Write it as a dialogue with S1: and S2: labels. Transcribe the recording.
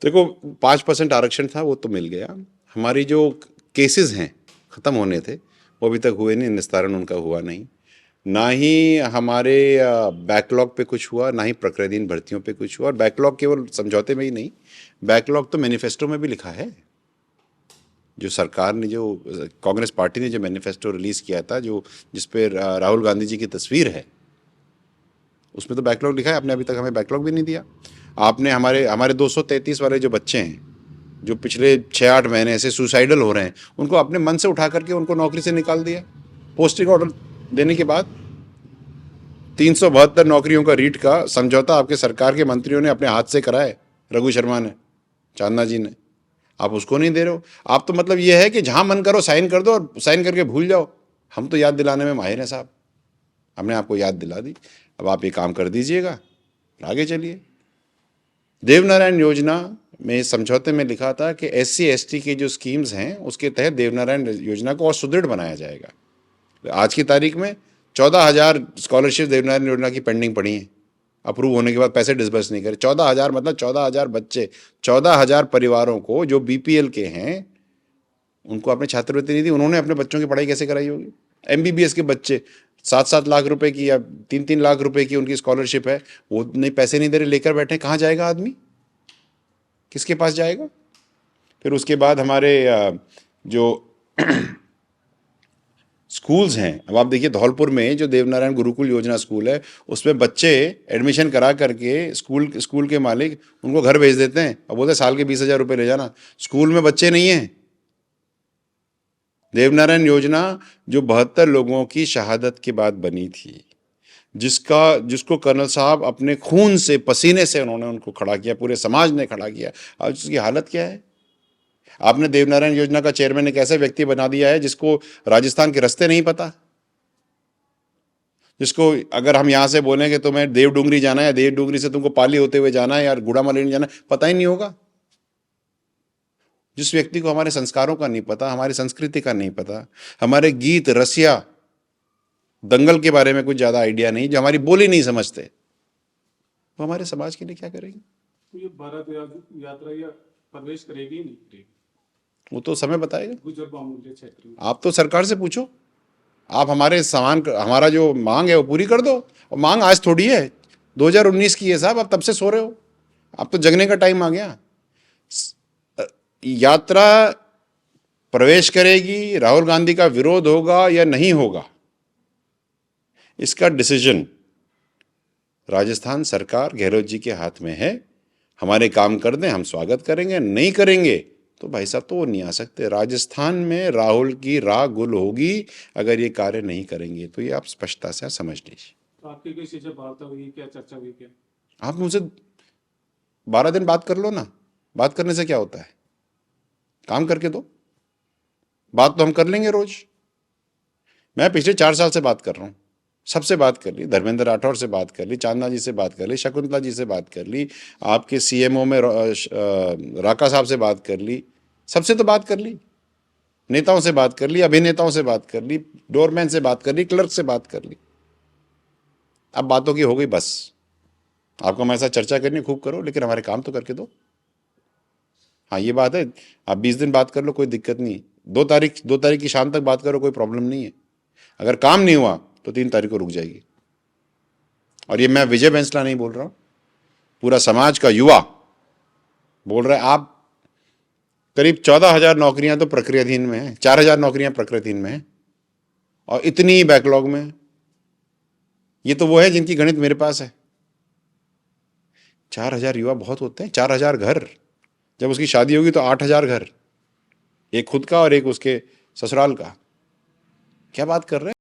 S1: देखो 5% आरक्षण था वो तो मिल गया। हमारी जो केसेस हैं ख़त्म होने थे वो अभी तक हुए नहीं, निस्तारण उनका हुआ नहीं। ना ही हमारे बैकलॉग पे कुछ हुआ, ना ही प्रक्रियाधीन भर्तियों पे कुछ हुआ। और बैकलॉग केवल समझौते में ही नहीं, बैकलॉग तो मैनिफेस्टो में भी लिखा है। जो सरकार ने, जो कांग्रेस पार्टी ने जो मैनिफेस्टो रिलीज़ किया था, जो जिस पे राहुल गांधी जी की तस्वीर है, उसमें तो बैकलॉग लिखा है। आपने अभी तक हमें बैकलॉग भी नहीं दिया। आपने हमारे 233 वाले जो बच्चे हैं जो पिछले 6-8 महीने से सुसाइडल हो रहे हैं, उनको अपने मन से उठा करके उनको नौकरी से निकाल दिया। पोस्टिंग ऑर्डर देने के बाद 372 नौकरियों का रीट का समझौता आपके सरकार के मंत्रियों ने अपने हाथ से कराए, रघु शर्मा ने, चांदना जी ने। आप उसको नहीं दे रहे हो। आप तो मतलब ये है कि जहां मन करो साइन कर दो और साइन करके भूल जाओ। हम तो याद दिलाने में माहिर हैं साहब, हमने आपको याद दिला दी। अब आप ये काम कर दीजिएगा, आगे चलिए। देवनारायण योजना में समझौते में लिखा था कि SC/ST की जो स्कीम्स हैं उसके तहत देवनारायण योजना को और सुदृढ़ बनाया जाएगा। आज की तारीख में 14,000 स्कॉलरशिप देवनारायण योजना की पेंडिंग पड़ी हैं, अप्रूव होने के बाद पैसे डिसबर्स नहीं करे। 14,000 मतलब 14,000 बच्चे, 14,000 परिवारों को जो BPL के हैं उनको आपने छात्रवृत्ति नहीं दी। उन्होंने अपने बच्चों की पढ़ाई कैसे कराई होगी? MBBS के बच्चे 7-7 लाख रुपए की या 3-3 लाख रुपए की उनकी स्कॉलरशिप है, वो नहीं, पैसे नहीं दे रहे, लेकर बैठे। कहाँ जाएगा आदमी? किसके पास जाएगा? फिर उसके बाद हमारे जो स्कूल्स हैं, अब आप देखिए धौलपुर में जो देवनारायण गुरुकुल योजना स्कूल है, उसमें बच्चे एडमिशन करा करके स्कूल के मालिक उनको घर भेज देते हैं और बोलते हैं साल के 20,000 रुपये ले जाना। स्कूल में बच्चे नहीं हैं। देवनारायण योजना जो 72 लोगों की शहादत के बाद बनी थी, जिसको कर्नल साहब अपने खून से, पसीने से उन्होंने उनको खड़ा किया, पूरे समाज ने खड़ा किया। आज उसकी हालत क्या है? आपने देवनारायण योजना का चेयरमैन एक ऐसा व्यक्ति बना दिया है जिसको राजस्थान के रास्ते नहीं पता, जिसको अगर हम यहां से बोलें कि तुम्हें देवडूंगरी जाना है, देवडूंगरी से तुमको पाली होते हुए जाना है या गुड़ामालिनी जाना है, पता ही नहीं होगा। जिस व्यक्ति को हमारे संस्कारों का नहीं पता, हमारी संस्कृति का नहीं पता, हमारे गीत, रसिया, दंगल के बारे में कुछ ज्यादा आइडिया नहीं, जो हमारी बोली नहीं समझते, वो हमारे समाज के लिए क्या करेंगे?
S2: तो ये भारत यात्रा या प्रवेश करेगी नहीं करेगी,
S1: वो तो समय बताएगा।
S2: गुजर बामुल्य क्षेत्र में
S1: आप तो सरकार से पूछो। आप हमारा जो मांग है वो पूरी कर दो। और मांग आज थोड़ी है, 2019 की है साहब। आप तब से सो रहे हो। अब तो जगने का टाइम आ गया। यात्रा प्रवेश करेगी, राहुल गांधी का विरोध होगा या नहीं होगा, इसका डिसीजन राजस्थान सरकार गहलोत जी के हाथ में है। हमारे काम कर दें, हम स्वागत करेंगे। नहीं करेंगे तो भाई साहब तो वो नहीं आ सकते। राजस्थान में राहुल की राह गुल होगी अगर ये कार्य नहीं करेंगे, तो ये आप स्पष्टता से समझ लीजिए।
S2: तो आपकी किसी से वार्ता हुई क्या, चर्चा हुई क्या?
S1: आप मुझसे 12 दिन बात कर लो ना। बात करने से क्या होता है? काम करके दो। बात तो हम कर लेंगे रोज। मैं पिछले 4 साल से बात कर रहा हूं, सबसे बात कर ली। धर्मेंद्र राठौर से बात कर ली, चांदना जी से बात कर ली, शकुंतला जी से बात कर ली, आपके CMO में राका साहब से बात कर ली, सबसे तो बात कर ली। नेताओं से बात कर ली, अभिनेताओं से बात कर ली, डोरमैन से बात कर ली, क्लर्क से बात कर ली। अब बातों की हो गई बस। आपको हमारे साथ चर्चा करनी खूब करो, लेकिन हमारे काम तो करके दो। हाँ, ये बात है, आप 20 दिन बात कर लो, कोई दिक्कत नहीं। 2 तारीख की शाम तक बात करो, कोई प्रॉब्लम नहीं है। अगर काम नहीं हुआ तो 3 तारीख को रुक जाएगी। और ये मैं विजय बैंसला नहीं बोल रहा हूं, पूरा समाज का युवा बोल रहा है। आप करीब 14,000 नौकरियां तो प्रक्रियाधीन में है, 4,000 नौकरियां प्रक्रियाधीन में है, और इतनी ही बैकलॉग में है। ये तो वो है जिनकी गणित मेरे पास है। 4,000 युवा बहुत होते हैं। 4,000 घर, जब उसकी शादी होगी तो 8,000 घर, एक खुद का और एक उसके ससुराल का। क्या बात कर रहे हैं?